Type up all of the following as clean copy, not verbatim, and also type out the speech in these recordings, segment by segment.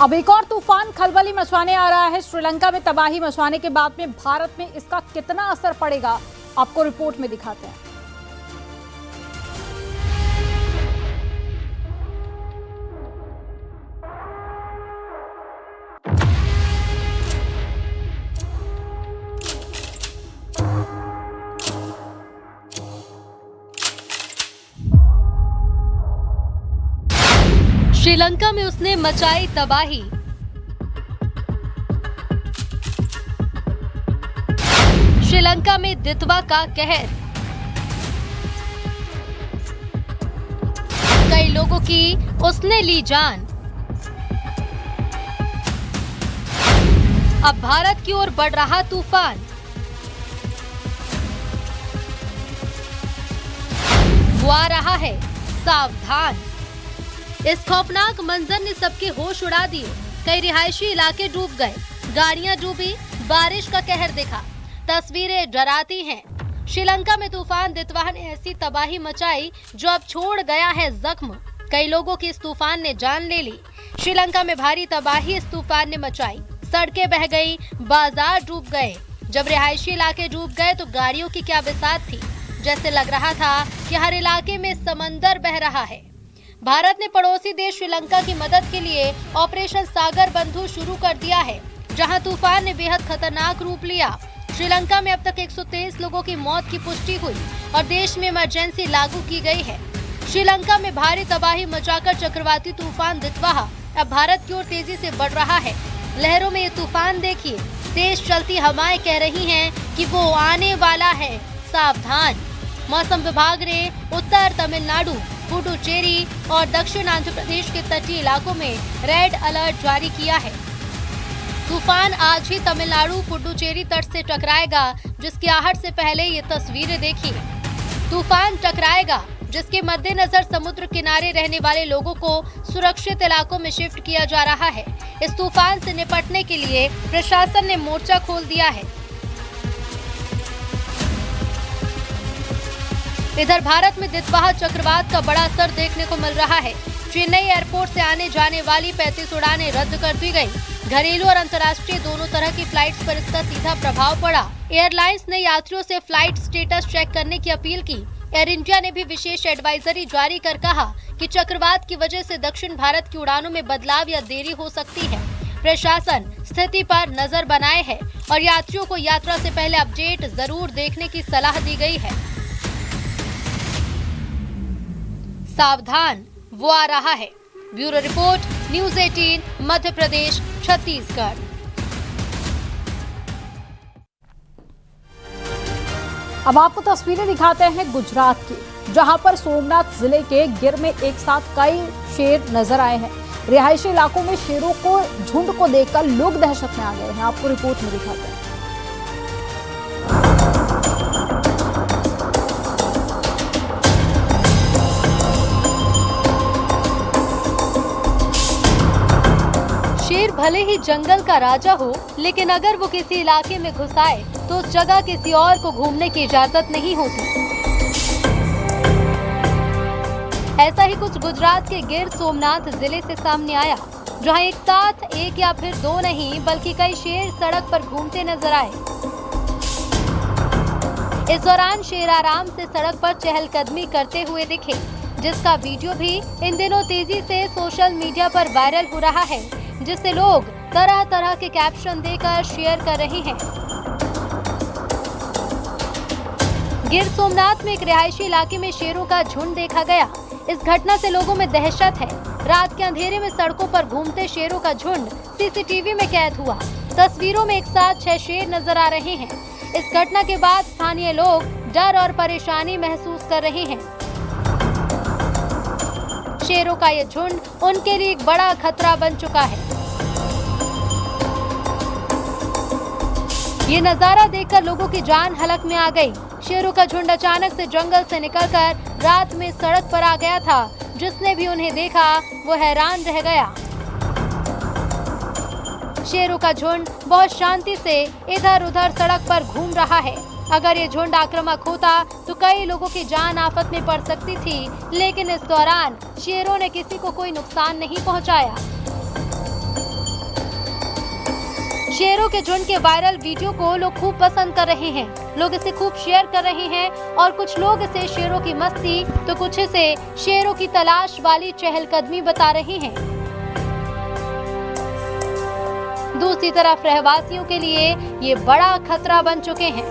अब एक और तूफान खलबली मचवाने आ रहा है। श्रीलंका में तबाही मचवाने के बाद में भारत में इसका कितना असर पड़ेगा, आपको रिपोर्ट में दिखाते हैं। श्रीलंका में उसने मचाई तबाही। श्रीलंका में दितवा का कहर। कई लोगों की उसने ली जान। अब भारत की ओर बढ़ रहा तूफान। वो आ रहा है, सावधान। इस खौफनाक मंजर ने सबके होश उड़ा दिए। कई रिहायशी इलाके डूब गए, गाड़ियां डूबी, बारिश का कहर दिखा। तस्वीरें डराती हैं। श्रीलंका में तूफान दितवा ने ऐसी तबाही मचाई जो अब छोड़ गया है जख्म। कई लोगों की इस तूफान ने जान ले ली। श्रीलंका में भारी तबाही इस तूफान ने मचाई। सड़कें बह गई, बाजार डूब गए। जब रिहायशी इलाके डूब गए तो गाड़ियों की क्या बिसात थी। जैसे लग रहा था कि हर इलाके में समंदर बह रहा है। भारत ने पड़ोसी देश श्रीलंका की मदद के लिए ऑपरेशन सागर बंधु शुरू कर दिया है, जहां तूफान ने बेहद खतरनाक रूप लिया। श्रीलंका में अब तक 123 लोगों की मौत की पुष्टि हुई और देश में इमरजेंसी लागू की गई है। श्रीलंका में भारी तबाही मचाकर चक्रवाती तूफान दितवा अब भारत की ओर तेजी से बढ़ रहा है। लहरों में ये तूफान देखिए, तेज चलती हवाएं कह रही हैं कि वो आने वाला है, सावधान। मौसम विभाग ने उत्तर तमिलनाडु, पुडुचेरी और दक्षिण आंध्र प्रदेश के तटीय इलाकों में रेड अलर्ट जारी किया है। तूफान आज ही तमिलनाडु पुडुचेरी तट से टकराएगा, जिसकी आहट से पहले ये तस्वीरें देखिए। तूफान टकराएगा, जिसके मद्देनजर समुद्र किनारे रहने वाले लोगों को सुरक्षित इलाकों में शिफ्ट किया जा रहा है। इस तूफान से निपटने के लिए प्रशासन ने मोर्चा खोल दिया है। इधर भारत में दितवा चक्रवात का बड़ा असर देखने को मिल रहा है। चेन्नई एयरपोर्ट से आने जाने वाली 35 उड़ानें रद्द कर दी गई। घरेलू और अंतर्राष्ट्रीय दोनों तरह की फ्लाइट्स पर इसका सीधा प्रभाव पड़ा। एयरलाइंस ने यात्रियों से फ्लाइट स्टेटस चेक करने की अपील की। एयर इंडिया ने भी विशेष एडवाइजरी जारी कर कहा कि चक्रवात की वजह से दक्षिण भारत की उड़ानों में बदलाव या देरी हो सकती है। प्रशासन स्थिति पर नजर बनाए है और यात्रियों को यात्रा से पहले अपडेट जरूर देखने की सलाह दी गई है। सावधान, वो आ रहा है। Bureau report, news 18, Madhya Pradesh, Chhattisgarh. अब आपको तस्वीरें दिखाते हैं गुजरात की, जहां पर सोमनाथ जिले के गिर में एक साथ कई शेर नजर आए हैं। रिहायशी इलाकों में शेरों को झुंड को देखकर लोग दहशत में आ गए हैं। आपको रिपोर्ट में दिखाते हैं। शेर भले ही जंगल का राजा हो, लेकिन अगर वो किसी इलाके में घुस आए तो उस जगह किसी और को घूमने की इजाजत नहीं होती। ऐसा ही कुछ गुजरात के गिर सोमनाथ जिले से सामने आया, जहां एक साथ एक या फिर दो नहीं बल्कि कई शेर सड़क पर घूमते नजर आए। इस दौरान शेर आराम से सड़क पर चहलकदमी करते हुए दिखे, जिसका वीडियो भी इन दिनों तेजी से सोशल मीडिया पर वायरल हो रहा है, जिससे लोग तरह तरह के कैप्शन देकर शेयर कर रहे हैं। गिर सोमनाथ में एक रिहायशी इलाके में शेरों का झुंड देखा गया। इस घटना से लोगों में दहशत है। रात के अंधेरे में सड़कों पर घूमते शेरों का झुंड सीसीटीवी में कैद हुआ। तस्वीरों में एक साथ 6 शेर नजर आ रहे हैं। इस घटना के बाद स्थानीय लोग डर और परेशानी महसूस कर रहे हैं। शेरों का ये झुंड उनके लिए एक बड़ा खतरा बन चुका है। ये नजारा देखकर लोगों की जान हलक में आ गई। शेरों का झुंड अचानक से जंगल से निकलकर रात में सड़क पर आ गया था। जिसने भी उन्हें देखा वो हैरान रह गया। शेरों का झुंड बहुत शांति से इधर उधर सड़क पर घूम रहा है। अगर ये झुंड आक्रामक होता तो कई लोगों की जान आफत में पड़ सकती थी, लेकिन इस दौरान शेरों ने किसी को कोई नुकसान नहीं पहुंचाया। शेरों के झुंड के वायरल वीडियो को लोग खूब पसंद कर रहे हैं। लोग इसे खूब शेयर कर रहे हैं और कुछ लोग इसे शेरों की मस्ती तो कुछ इसे शेरों की तलाश वाली चहलकदमी बता रहे हैं। दूसरी तरफ रहवासियों के लिए ये बड़ा खतरा बन चुके हैं।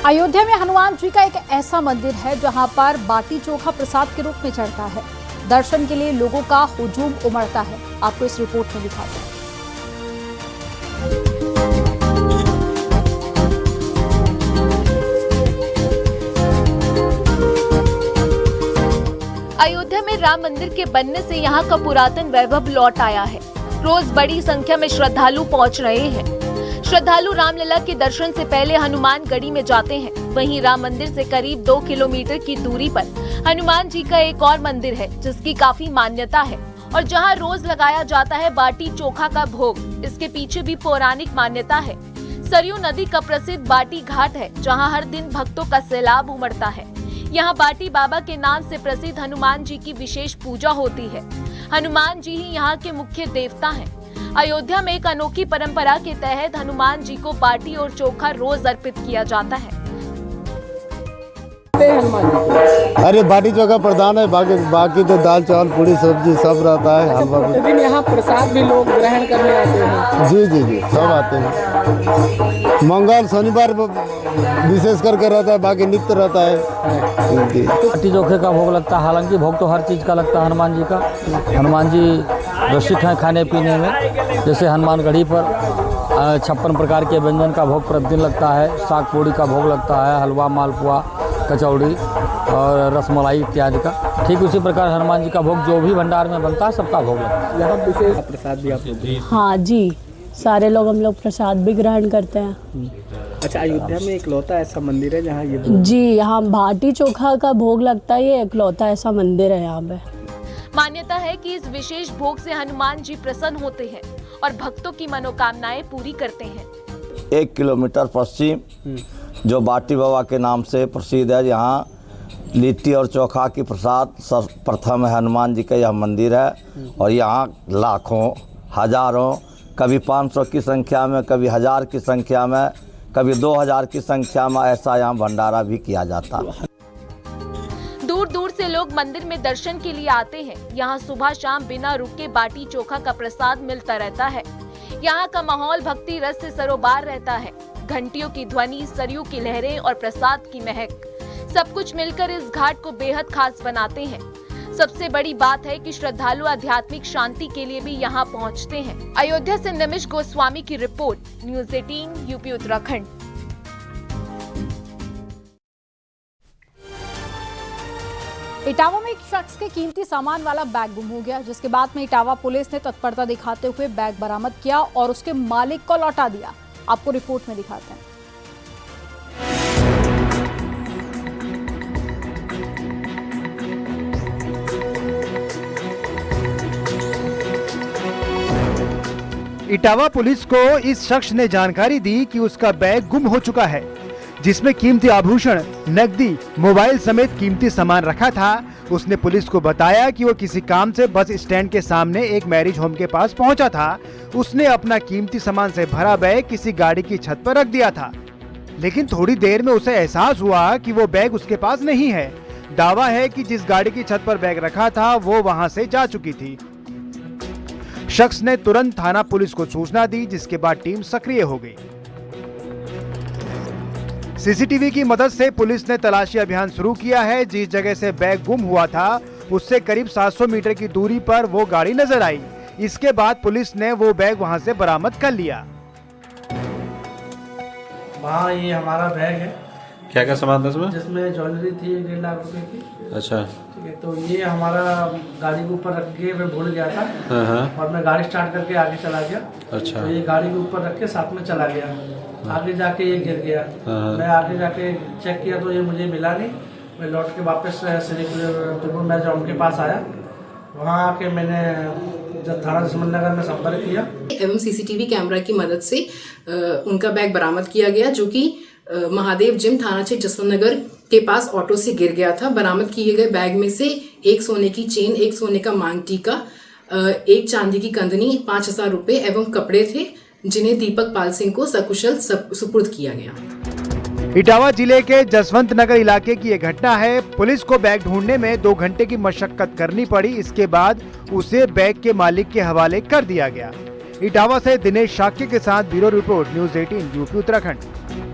अयोध्या में हनुमान जी का एक ऐसा मंदिर है जहां पर बाटी चोखा प्रसाद के रूप में चढ़ता है। दर्शन के लिए लोगों का हुजूम उमड़ता है। आपको इस रिपोर्ट में दिखाते हैं। अयोध्या में राम मंदिर के बनने से यहाँ का पुरातन वैभव लौट आया है। रोज बड़ी संख्या में श्रद्धालु पहुँच रहे हैं। श्रद्धालु रामलला के दर्शन से पहले हनुमानगढ़ी में जाते हैं। वहीं राम मंदिर से करीब 2 किलोमीटर की दूरी पर हनुमान जी का एक और मंदिर है जिसकी काफी मान्यता है और जहां रोज लगाया जाता है बाटी चोखा का भोग। इसके पीछे भी पौराणिक मान्यता है। सरयू नदी का प्रसिद्ध बाटी घाट है जहां हर दिन भक्तों का सैलाब उमड़ता है। यहाँ बाटी बाबा के नाम से प्रसिद्ध हनुमान जी की विशेष पूजा होती है। हनुमान जी ही यहाँ के मुख्य देवता हैं। अयोध्या में एक अनोखी परंपरा के तहत हनुमान जी को बाटी और चोखा रोज अर्पित किया जाता है। अरे बाटी चोखा प्रधान है, बाकी तो दाल चावल पूरी सब्जी सब रहता है। प्रतिदिन यहाँ प्रसाद भी लोग ग्रहण करने आते हैं। जी जी जी सब आते हैं। मंगल शनिवार विशेष करके रहता है, बाकी नित्य रहता है। बाटी चोखे का भोग लगता है। हालांकि भोग तो हर चीज़ का लगता है हनुमान जी का। हनुमान जी रसिक हैं खाने पीने में। जैसे हनुमानगढ़ी पर 56 प्रकार के व्यंजन का भोग प्रतिदिन लगता है। साग पूड़ी का भोग लगता है, हलवा मालपुआ कचौड़ी और रसमलाई इत्यादि का। ठीक उसी प्रकार हनुमान जी का भोग जो भी भंडार में बनता है सबका भोग लगता है। यहाँ विशेष प्रसाद भी आप लोग? हाँ जी, सारे लोग हम लोग प्रसाद भी ग्रहण करते हैं। अच्छा, अयोध्या में इकलौता ऐसा मंदिर है जहाँ ये जी, यहाँ बाटी चोखा का भोग लगता है। ये इकलौता ऐसा मंदिर है यहाँ पे। मान्यता है कि इस विशेष भोग से हनुमान जी प्रसन्न होते हैं और भक्तों की मनोकामनाएं पूरी करते हैं। 1 किलोमीटर पश्चिम जो बाटी बाबा के नाम से प्रसिद्ध है, यहाँ लिट्टी और चोखा की प्रसाद सर्वप्रथम है। हनुमान जी का यह मंदिर है और यहाँ लाखों हजारों, कभी 500 की संख्या में, कभी 1000 की संख्या में, कभी 2000 की संख्या में ऐसा यहाँ भंडारा भी किया जाता है। दूर दूर से लोग मंदिर में दर्शन के लिए आते हैं। यहाँ सुबह शाम बिना रुके बाटी चोखा का प्रसाद मिलता रहता है। यहाँ का माहौल भक्ति रस से सरोबार रहता है। घंटियों की ध्वनि, सरयू की लहरें और प्रसाद की महक, सब कुछ मिलकर इस घाट को बेहद खास बनाते हैं। सबसे बड़ी बात है कि श्रद्धालु आध्यात्मिक शांति के लिए भी यहाँ पहुँचते हैं। अयोध्या से निमिष गोस्वामी की report, news 18 UP Uttarakhand. Etawah में एक शख्स के कीमती सामान वाला बैग गुम हो गया, जिसके बाद में इटावा पुलिस ने तत्परता दिखाते हुए बैग बरामद किया और उसके मालिक को लौटा दिया। आपको रिपोर्ट में दिखाते हैं। इटावा पुलिस को इस शख्स ने जानकारी दी कि उसका बैग गुम हो चुका है, जिसमें कीमती आभूषण, नकदी, मोबाइल समेत कीमती सामान रखा था। उसने पुलिस को बताया कि वो किसी काम से बस स्टैंड के सामने एक मैरिज होम के पास पहुंचा था। उसने अपना कीमती सामान से भरा बैग किसी गाड़ी की छत पर रख दिया था, लेकिन थोड़ी देर में उसे एहसास हुआ कि वो बैग उसके पास नहीं है। दावा है कि जिस गाड़ी की छत पर बैग रखा था वो वहां से जा चुकी थी। शख्स ने तुरंत थाना पुलिस को सूचना दी, जिसके बाद टीम सक्रिय हो गई। सीसीटीवी की मदद से पुलिस ने तलाशी अभियान शुरू किया है। जिस जगह से बैग गुम हुआ था उससे करीब 700 मीटर की दूरी पर वो गाड़ी नजर आई। इसके बाद पुलिस ने वो बैग वहां से बरामद कर लिया। वहाँ ये हमारा बैग है। क्या क्या सामान था इसमें? जिसमें ज्वेलरी थी 1.5 लाख रुपए की। अच्छा, ठीक है, तो ये हमारा गाड़ी के ऊपर रख के मैं भूल गया था। हाँ। और मैं गाड़ी स्टार्ट करके आगे चला गया। अच्छा, तो ये गाड़ी के ऊपर रख के साथ में चला गया। आगे जाके ये गिर गया। मैं आगे जाके चेक किया तो ये मुझे मिला नहीं। मैं लौट के वापस त्रिपुर मैच के पास आया। वहाँ आके मैंने जब थाना दुश्मननगर में संपर्क किया एवं सीसीटीवी कैमरा की मदद से उनका बैग बरामद किया गया, जो कि महादेव जिम थाना क्षेत्र जसवंत नगर के पास ऑटो से गिर गया था। बरामद किए गए बैग में से एक सोने की चेन, एक सोने का मांग टीका, एक चांदी की कंदनी, 5,000 रुपए एवं कपड़े थे, जिन्हें दीपक पाल सिंह को सकुशल सुपुर्द किया गया। इटावा जिले के जसवंत नगर इलाके की यह घटना है। पुलिस को बैग ढूंढने में 2 घंटे की मशक्कत करनी पड़ी। इसके बाद उसे बैग के मालिक के हवाले कर दिया गया। इटावा से दिनेश शाक्य के साथ bureau report, news 18 UP Uttarakhand.